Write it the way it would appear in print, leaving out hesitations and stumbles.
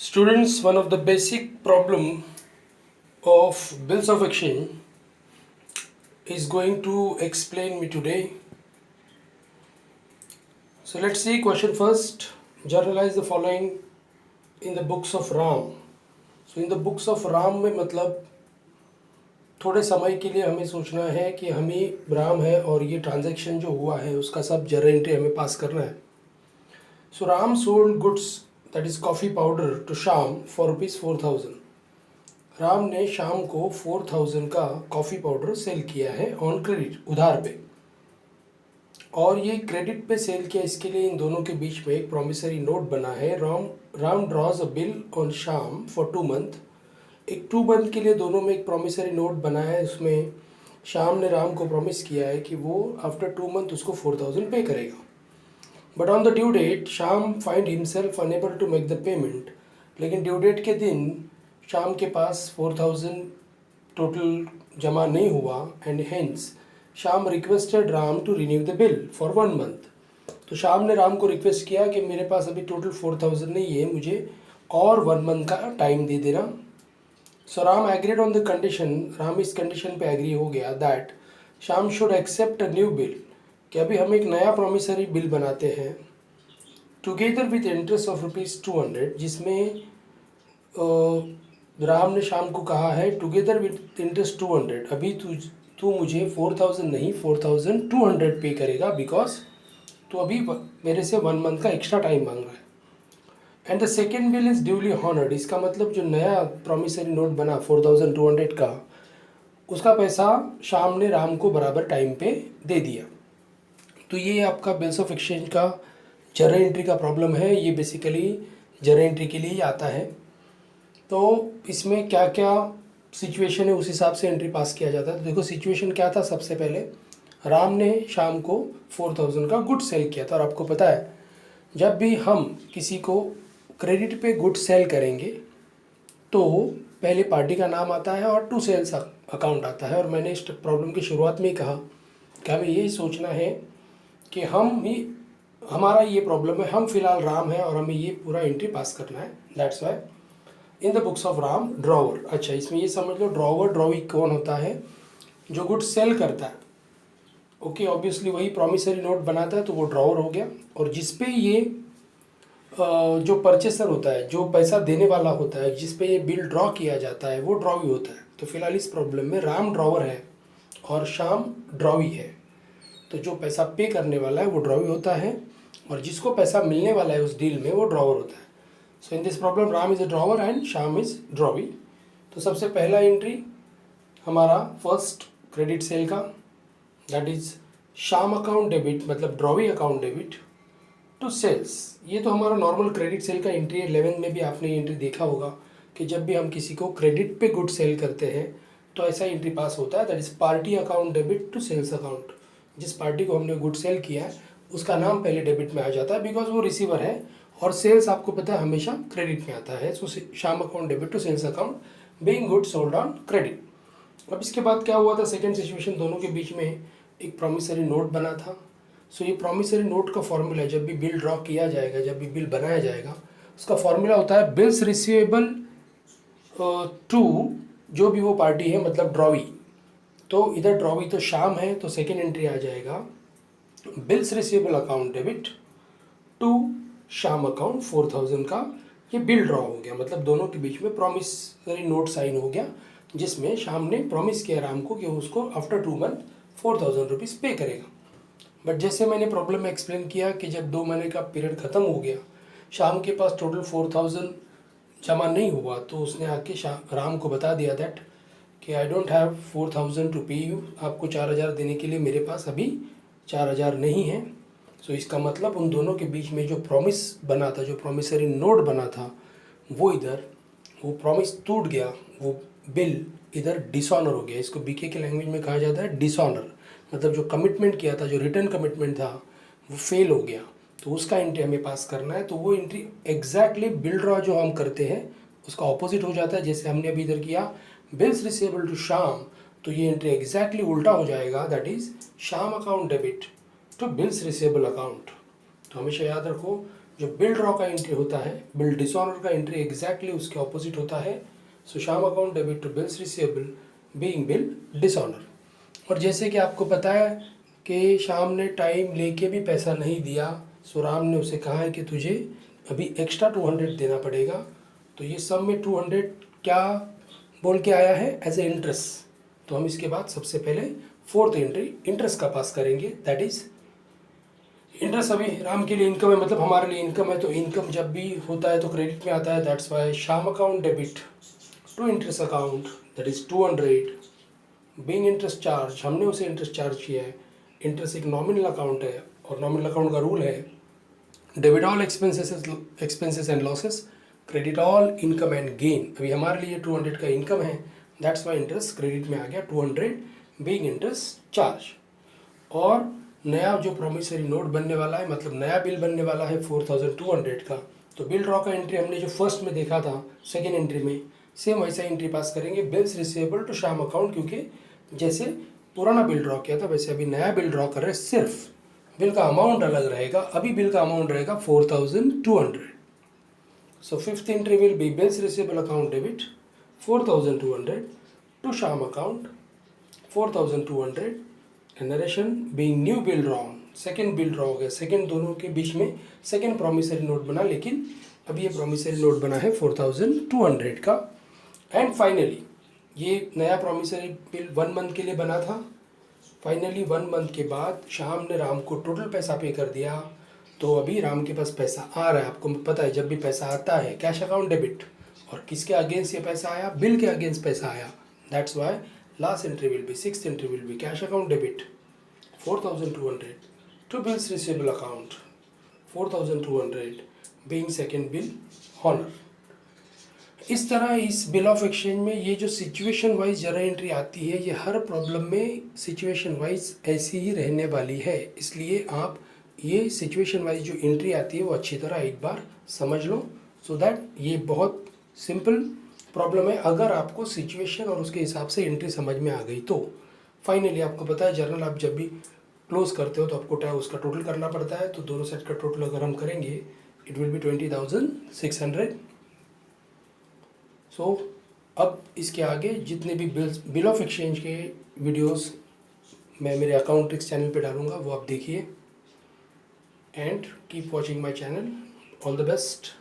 Students, one of the basic problem of bills of exchange is going to explain me today. So let's see question first. Generalize the following in the books of Ram. So in the books of Ram में मतलब थोड़े समय के लिए हमें सोचना है कि हमें राम है और ये ट्रांजैक्शन जो हुआ है उसका सब जर्नल एंट्री हमें पास करना है. So Ram sold goods, that is coffee powder, to Sham for ₹4,000. Ram ने शाम को 4,000 का कॉफ़ी पाउडर सेल किया है ऑन क्रेडिट, उधार पे. और ये क्रेडिट पे सेल किया, इसके लिए इन दोनों के बीच में एक प्रॉमिसरी नोट बना है. Ram draws a bill on शाम फॉर 2 मंथ. एक 2 मंथ के लिए दोनों में एक प्रॉमिसरी नोट बना है. उसमें शाम ने राम को प्रॉमिस किया है कि वो आफ्टर 2 मंथ उसको 4,000 पे करेगा. But on the due date Shyam find himself unable to make the payment. लेकिन ड्यू डेट के दिन शाम के पास 4,000 टोटल जमा नहीं हुआ and hence Sham requested Ram to renew the bill for 1 month. तो शाम ने राम को रिक्वेस्ट किया कि मेरे पास अभी टोटल 4,000 नहीं है, मुझे और 1 मंथ का टाइम दे देना. So Ram agreed on the condition. Ram इस कंडीशन पे एग्री हो गया that Shyam should accept a new bill, कि अभी हम एक नया प्रॉमिसरी बिल बनाते हैं टुगेदर विद इंटरेस्ट ऑफ ₹200, जिसमें राम ने शाम को कहा है टुगेदर विद इंटरेस्ट 200. अभी तू मुझे 4,000 नहीं 4,200 पे करेगा बिकॉज तू अभी मेरे से 1 मंथ का एक्स्ट्रा टाइम मांग रहा है. And the second bill is duly honoured. इसका मतलब जो नया प्रॉमिसरी नोट बना 4,200 का, उसका पैसा शाम ने राम को बराबर टाइम पे दे दिया. तो ये आपका बिल्स ऑफ एक्सचेंज का जर्नल एंट्री का प्रॉब्लम है. ये बेसिकली जर्नल एंट्री के लिए ही आता है. तो इसमें क्या क्या सिचुएशन है उस हिसाब से एंट्री पास किया जाता है. तो देखो सिचुएशन क्या था. सबसे पहले राम ने शाम को 4,000 का गुड सेल किया था. और आपको पता है जब भी हम किसी को क्रेडिट पे गुड सेल करेंगे तो पहले पार्टी का नाम आता है और टू सेल्स अकाउंट आता है. और मैंने इस प्रॉब्लम की शुरुआत में ही कहा कि हमें यही सोचना है कि हमारा ये प्रॉब्लम है, हम फिलहाल राम है और हमें ये पूरा एंट्री पास करना है. That's Y in the books of Ram drawer. अच्छा, इसमें ये समझ लो ड्रॉवर ड्रॉवी कौन होता है? जो गुड सेल करता है. ओके, ऑब्वियसली वही प्रॉमिसरी नोट बनाता है तो वो ड्रॉवर हो गया. और जिसपे ये जो परचेसर होता है, जो पैसा देने वाला होता है, जिसपे ये बिल ड्रॉ किया जाता है, वो ड्रॉवी होता है. तो फिलहाल इस प्रॉब्लम में राम ड्रॉवर है और शाम ड्रॉवी है. तो जो पैसा पे करने वाला है वो ड्रॉवी होता है और जिसको पैसा मिलने वाला है उस डील में वो ड्रॉवर होता है. So in this problem Ram is a drawer and Shyam is drawee. तो सबसे पहला एंट्री हमारा फर्स्ट क्रेडिट सेल का, दैट इज़ शाम अकाउंट डेबिट, मतलब drawee account debit to sales. ये तो हमारा नॉर्मल क्रेडिट सेल का एंट्री है. 11 में भी आपने ये एंट्री देखा होगा कि जब भी हम किसी को क्रेडिट पे गुड सेल करते हैं तो ऐसा एंट्री पास होता है, that is party account debit to sales account. जिस पार्टी को हमने गुड सेल किया है उसका नाम पहले डेबिट में आ जाता है बिकॉज वो रिसीवर है, और सेल्स आपको पता है हमेशा क्रेडिट में आता है. So Sham account debit to sales account being good sold on credit. अब इसके बाद क्या हुआ था, सेकेंड सिचुएशन, दोनों के बीच में एक प्रॉमिसरी नोट बना था. सो ये प्रॉमिसरी नोट का फॉर्मूला, जब भी बिल ड्रॉ किया जाएगा, जब भी बिल बनाया जाएगा, उसका फॉर्मूला होता है बिल्स रिसीवेबल टू जो भी वो पार्टी है, मतलब ड्रॉवी. तो इधर ड्रॉवी तो शाम है तो सेकेंड एंट्री आ जाएगा bills receivable account debit to Sham account 4,000 का. ये बिल ड्रॉ हो गया, मतलब दोनों के बीच में प्रॉमिसरी नोट साइन हो गया जिसमें शाम ने प्रॉमिस किया राम को कि उसको आफ्टर 2 मंथ 4,000 रुपीज़ पे करेगा. बट जैसे मैंने प्रॉब्लम में एक्सप्लेन किया कि जब 2 महीने का पीरियड ख़त्म हो गया, शाम के पास टोटल 4,000 जमा नहीं हुआ, तो उसने आके राम को बता दिया दैट कि आई डोंट हैव 4,000 टू पे यू. आपको 4,000 देने के लिए मेरे पास अभी 4,000 नहीं है. सो इसका मतलब उन दोनों के बीच में जो प्रॉमिस बना था, जो प्रॉमिसरी नोट बना था, वो प्रॉमिस टूट गया, वो बिल इधर डिसऑनर हो गया. इसको बीके के लैंग्वेज में कहा जाता है डिसऑनर. मतलब जो कमिटमेंट किया था, जो रिटर्न कमिटमेंट था, वो फेल हो गया. तो उसका एंट्री हमें पास करना है. तो वो एंट्री एग्जैक्टली बिल ड्रॉ जो हम करते हैं उसका ऑपोजिट हो जाता है. जैसे हमने अभी इधर किया बिल्स रिसीवेबल टू शाम, तो ये एंट्री एग्जैक्टली उल्टा हो जाएगा, दैट इज़ शाम account debit to bills receivable account. तो हमेशा याद रखो जो बिल ड्रॉ का एंट्री होता है, बिल डिसऑनर का एंट्री एग्जैक्टली उसके ऑपोजिट होता है। So Shyam account debit to bills receivable being bill dishonour. और जैसे कि आपको पता है कि श्याम ने टाइम लेके भी पैसा नहीं दिया, सो राम ने उसे कहा है कि तुझे अभी एक्स्ट्रा 200 देना पड़ेगा। तो ये सब में 200 क्या बोल के आया है, एज ए इंटरेस्ट। तो हम इसके बाद सबसे पहले फोर्थ एंट्री इंटरेस्ट का पास करेंगे, दैट इज इंटरेस्ट। अभी राम के लिए इनकम है, मतलब हमारे लिए इनकम है, तो इनकम जब भी होता है तो क्रेडिट में आता है। That's why Shyam account debit to interest account, that is 200 being interest charge, हमने उसे इंटरेस्ट चार्ज किया है। इंटरेस्ट एक नॉमिनल अकाउंट है और नॉमिनल अकाउंट का रूल है debit all expenses and losses, credit all income and gain. अभी हमारे लिए 200 का इनकम है, दैट्स वाई इंटरेस्ट क्रेडिट में आ गया 200 बीइंग इंटरेस्ट चार्ज। और नया जो प्रोमिसरी नोट बनने वाला है, मतलब नया बिल बनने वाला है 4200 का। तो बिल ड्रॉ का एंट्री हमने जो फर्स्ट में देखा था सेकेंड एंट्री में, सेम वैसा एंट्री पास करेंगे, bills receivable to Shyam account, क्योंकि जैसे पुराना बिल ड्रॉ किया था वैसे अभी नया बिल ड्रॉ कर रहे हैं। सिर्फ बिल का अमाउंट अलग रहेगा, अभी बिल का अमाउंट रहेगा 4200। So fifth entry will be bills receivable account debit 4200 to Shyam account 4200 and narration being new bill draw. Second bill draw हो गया, सेकेंड दोनों के बीच में सेकेंड प्रॉमिसरी नोट बना, लेकिन अभी ये प्रॉमिसरी नोट बना है 4200 का। एंड फाइनली ये नया प्रॉमिसरी बिल 1 मंथ के लिए बना था। फाइनली 1 मंथ के बाद श्याम ने राम को टोटल पैसा पे कर दिया। तो अभी राम के पास पैसा आ रहा है। आपको पता है जब भी पैसा आता है कैश अकाउंट डेबिट, और किसके अगेंस्ट ये पैसा आया, बिल के अगेंस्ट पैसा आया। That's why last entry will be, sixth entry will be cash account debit 4200 to bills receivable account 4200 being second bill honour. इस तरह इस बिल ऑफ एक्सचेंज में ये जो सिचुएशन वाइज जरा एंट्री आती है, ये हर प्रॉब्लम में सिचुएशन वाइज ऐसी ही रहने वाली है। इसलिए आप ये सिचुएशन वाइज जो एंट्री आती है वो अच्छी तरह एक बार समझ लो, सो दैट ये बहुत सिंपल प्रॉब्लम है। अगर आपको सिचुएशन और उसके हिसाब से एंट्री समझ में आ गई तो फाइनली आपको पता है जर्नल आप जब भी क्लोज करते हो तो आपको उसका टोटल करना पड़ता है। तो दोनों सेट का टोटल अगर हम करेंगे इट विल बी 20,600। सो अब इसके आगे जितने भी बिल ऑफ एक्सचेंज के वीडियोस मैं मेरे अकाउंट ट्रिक्स चैनल पे डालूंगा वो आप देखिए। And keep watching my channel. All the best.